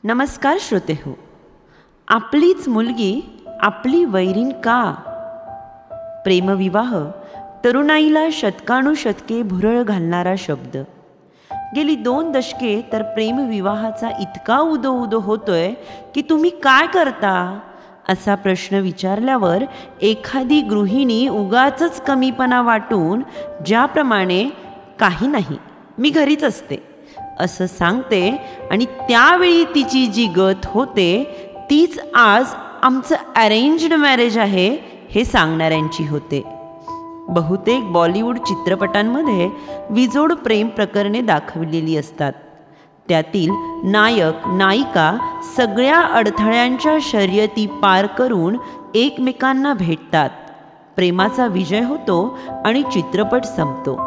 नमस्कार श्रोते हो. आपलीच मुलगी आपली वैरीण का? प्रेमविवाह तरुणाईला शतकानुशतके भुरळ घालणारा शब्द. गेली 2 दशके तर प्रेमविवाहाचा इतका उदो उदो होतोय की तुम्ही काय करता असा प्रश्न विचारल्यावर एखादी गृहिणी उगाचच कमीपणा वाटून ज्याप्रमाणे काही नाही मी घरीच असते असं सांगते आणि त्यावेळी तिची जी गत होते तीच आज आमचं अरेंज्ड मॅरेज आहे हे सांगणाऱ्यांची होते. बहुतेक बॉलिवूड चित्रपटांमध्ये विजोड प्रेम प्रकरणे दाखवलेली असतात. त्यातील नायक नायिका सगळ्या अडथळ्यांच्या शर्यती पार करून एकमेकांना भेटतात, प्रेमाचा विजय होतो आणि चित्रपट संपतो.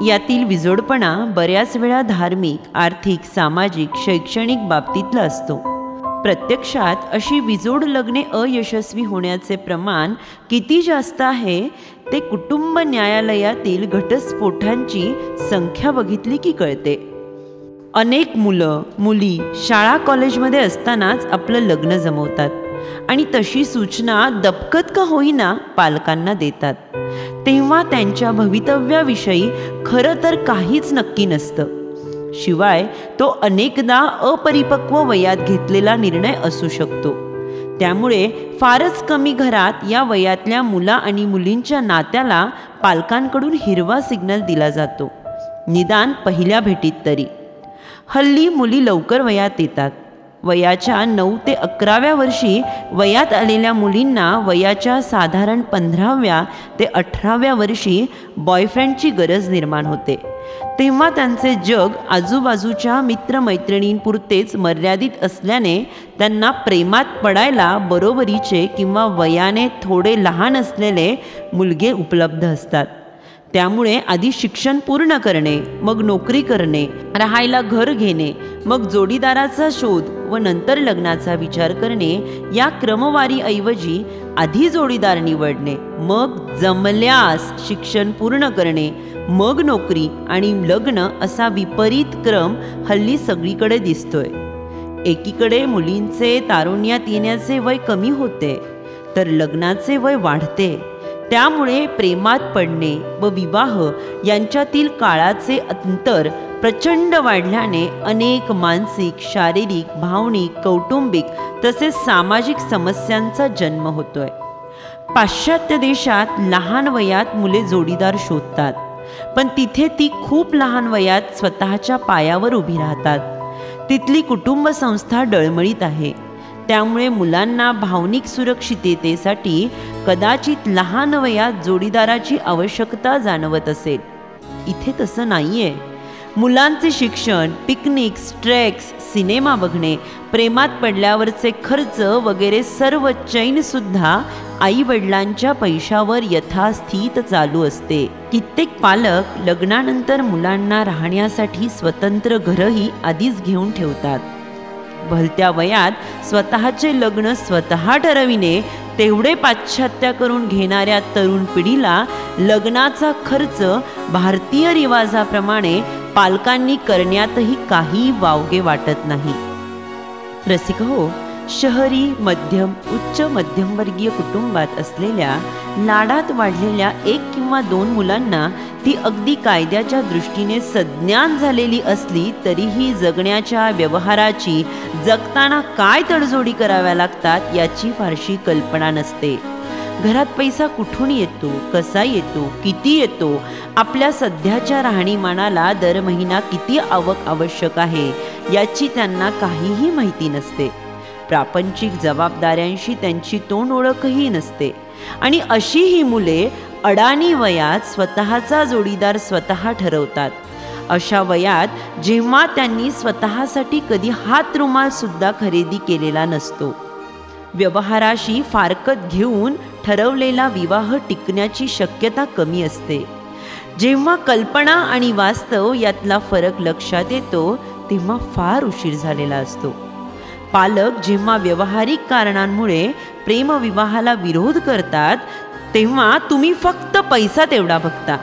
यातील विजोडपणा बऱ्याच वेळा धार्मिक, आर्थिक, सामाजिक, शैक्षणिक बाबतीतला असतो. प्रत्यक्षात अशी विजोड लग्ने अयशस्वी होण्याचे प्रमाण किती जास्त आहे ते कुटुंब न्यायालयातील घटस्फोटांची संख्या बघितली की कळते. अनेक मुलं मुली शाळा कॉलेजमध्ये असतानाच आपलं लग्न जमवतात आणि तशी सूचना दबकत का होईना पालकांना देतात. तेव्हा त्यांच्या भवितव्याविषयी खरं तर काहीच नक्की नसतं. शिवाय तो अनेकदा अपरिपक्व वयात घेतलेला निर्णय असू शकतो. त्यामुळे फारच कमी घरात या वयातल्या मुला आणि मुलींच्या नात्याला पालकांकडून हिरवा सिग्नल दिला जातो, निदान पहिल्या भेटीत तरी. हल्ली मुली लवकर वयात येतात. वयाच्या 9 ते 11व्या वर्षी वयात आलेल्या मुलींना वयाच्या साधारण 15व्या ते 18व्या वर्षी बॉयफ्रेंडची गरज निर्माण होते. तेव्हा त्यांचे जग आजूबाजूच्या मित्रमैत्रिणींपुरतेच मर्यादित असल्याने त्यांना प्रेमात पडायला बरोबरीचे किंवा वयाने थोडे लहान असलेले मुलगे उपलब्ध असतात. त्यामुळे आधी शिक्षण पूर्ण करणे, मग नोकरी करणे, राहायला घर घेणे, मग जोडीदाराचा शोध व नंतर लग्नाचा विचार करणे या क्रमवारीऐवजी आधी जोडीदार निवडणे, मग जमल्यास शिक्षण पूर्ण करणे, मग नोकरी आणि लग्न असा विपरीत क्रम हल्ली सगळीकडे दिसतोय. एकीकडे मुलींचे तारुण्यात येण्याचे वय कमी होते तर लग्नाचे वय वाढते. त्यामुळे प्रेमात पडणे व विवाह यांच्यातील काळाचे अंतर प्रचंड वाढल्याने अनेक मानसिक, शारीरिक, भावनिक, कौटुंबिक तसेच सामाजिक समस्यांचा जन्म होतोय. पाश्चात्य देशात लहान वयात मुले जोडीदार शोधतात, पण तिथे ती खूप लहान वयात स्वतःच्या पायावर उभी राहतात. तिथली कुटुंब संस्था डळमळीत आहे. त्यामुळे मुलांना भावनिक सुरक्षिततेसाठी कदाचित लहान वयात जोडीदाराची आवश्यकता जाणवत असेल. इथे तसं नाहीये. मुलांचे शिक्षण, पिकनिक्स, ट्रेक्स, सिनेमा बघणे, प्रेमात पडल्यावरचे खर्च वगैरे सर्व चैनसुद्धा आईवडिलांच्या पैशावर यथास्थित चालू असते. कित्येक पालक लग्नानंतर मुलांना राहण्यासाठी स्वतंत्र घरही आधीच घेऊन ठेवतात. भलत्या वयात स्वतःचे लग्न स्वतः ठरविणे तेवढे पाश्चात्य करून घेणाऱ्या तरुण पिढीला लग्नाचा खर्च भारतीय रिवाजाप्रमाणे पालकांनी करण्यातही काही वावगे वाटत नाही. रसिक हो, शहरी मध्यम उच्च मध्यमवर्गीय कुटुंबात असलेल्या लाडात वाढलेल्या 1 किंवा 2 मुलांना ती अगदी कायद्याच्या दृष्टीने सज्ञान झालेली असली तरीही जगण्याच्या व्यवहाराची, जगताना काय तडजोडी कराव्या लागतात याची फारशी कल्पना नसते. घरात पैसा कुठून येतो, कसा येतो, किती येतो, आपल्या सध्याच्या राहणीमानाला दर महिना किती आवक आवश्यक आहे याची त्यांना काहीही माहिती नसते. प्रापंचिक जबाबदाऱ्यांशी त्यांची तोंड ओळखही नसते. आणि अशी ही मुले अडाणी वयात स्वतःचा जोडीदार स्वतः ठरवतात. अशा वयात जेव्हा त्यांनी स्वतःसाठी कधी हातरुमाल सुद्धा खरेदी केलेला नसतो. व्यवहाराशी फारकत घेऊन ठरवलेला विवाह टिकण्याची शक्यता कमी असते. जेव्हा कल्पना आणि वास्तव यातला फरक लक्षात येतो तेव्हा फार उशीर झालेला असतो. पालक जेव्हा व्यावहारिक कारणांमुळे प्रेमविवाहाला विरोध करतात तेव्हा तुम्ही फक्त पैसा तेवढा बघता,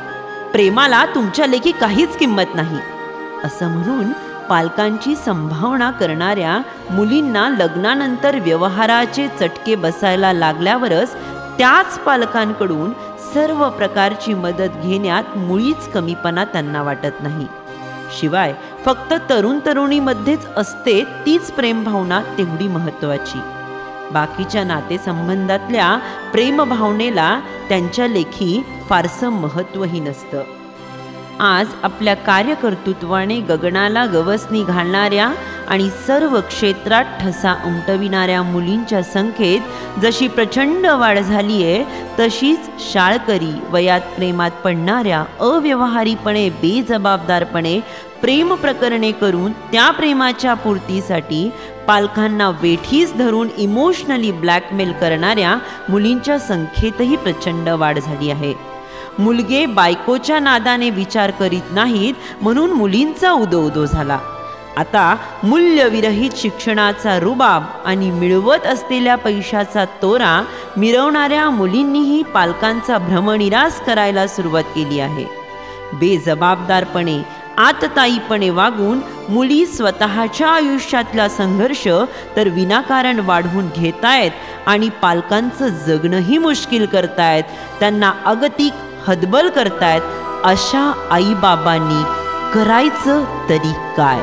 प्रेमाला तुमच्या लेखी काहीच किंमत नाही असं म्हणून पालकांची संभावना करणाऱ्या मुलींना लग्नानंतर व्यवहाराचे चटके बसायला लागल्यावरच त्याच पालकांकडून सर्व प्रकारची मदत घेण्यात मुळीच कमीपणा त्यांना वाटत नाही. शिवाय फक्त तरुण तरुणीमध्येच असते तीच प्रेमभावना तेवढी महत्त्वाची. बाकीच्या नातेसंबंधातल्या प्रेमभावनेला त्यांच्या लेखी फारसं महत्त्वही नसतं. आज आपल्या कार्यकर्तृत्वाने गगनाला गवसणी घालणाऱ्या आणि सर्व क्षेत्रात ठसा उमटविणाऱ्या मुलींच्या संख्येत जशी प्रचंड वाढ झाली आहे, तशीच शाळकरी वयात प्रेमात पडणाऱ्या, अव्यवहारीपणे बेजबाबदारपणे प्रेम प्रकरणे करून त्या प्रेमाच्या पूर्तीसाठी पालकांना वेठीस धरून इमोशनली ब्लॅकमेल करणाऱ्या मुलींच्या संख्येतही प्रचंड वाढ झाली आहे. मुलगे बायकोच्या नादाने विचार करीत नाहीत म्हणून मुलींचा उदो झाला. आता मूल्यविरहित शिक्षणाचा रुबाब आणि मिळवत असलेल्या पैशाचा तोरा मिरवणाऱ्या मुलींनीही पालकांचा भ्रमनिरास करायला सुरुवात केली आहे. बेजबाबदारपणे, आतताईपणे वागून मुली स्वतःच्या आयुष्यातला संघर्ष तर विनाकारण वाढवून घेतायत आणि पालकांचं जगणंही मुश्किल करतायत, त्यांना अगतिक हतबल करतायत. अशा आईबाबांनी करायचं तरी काय?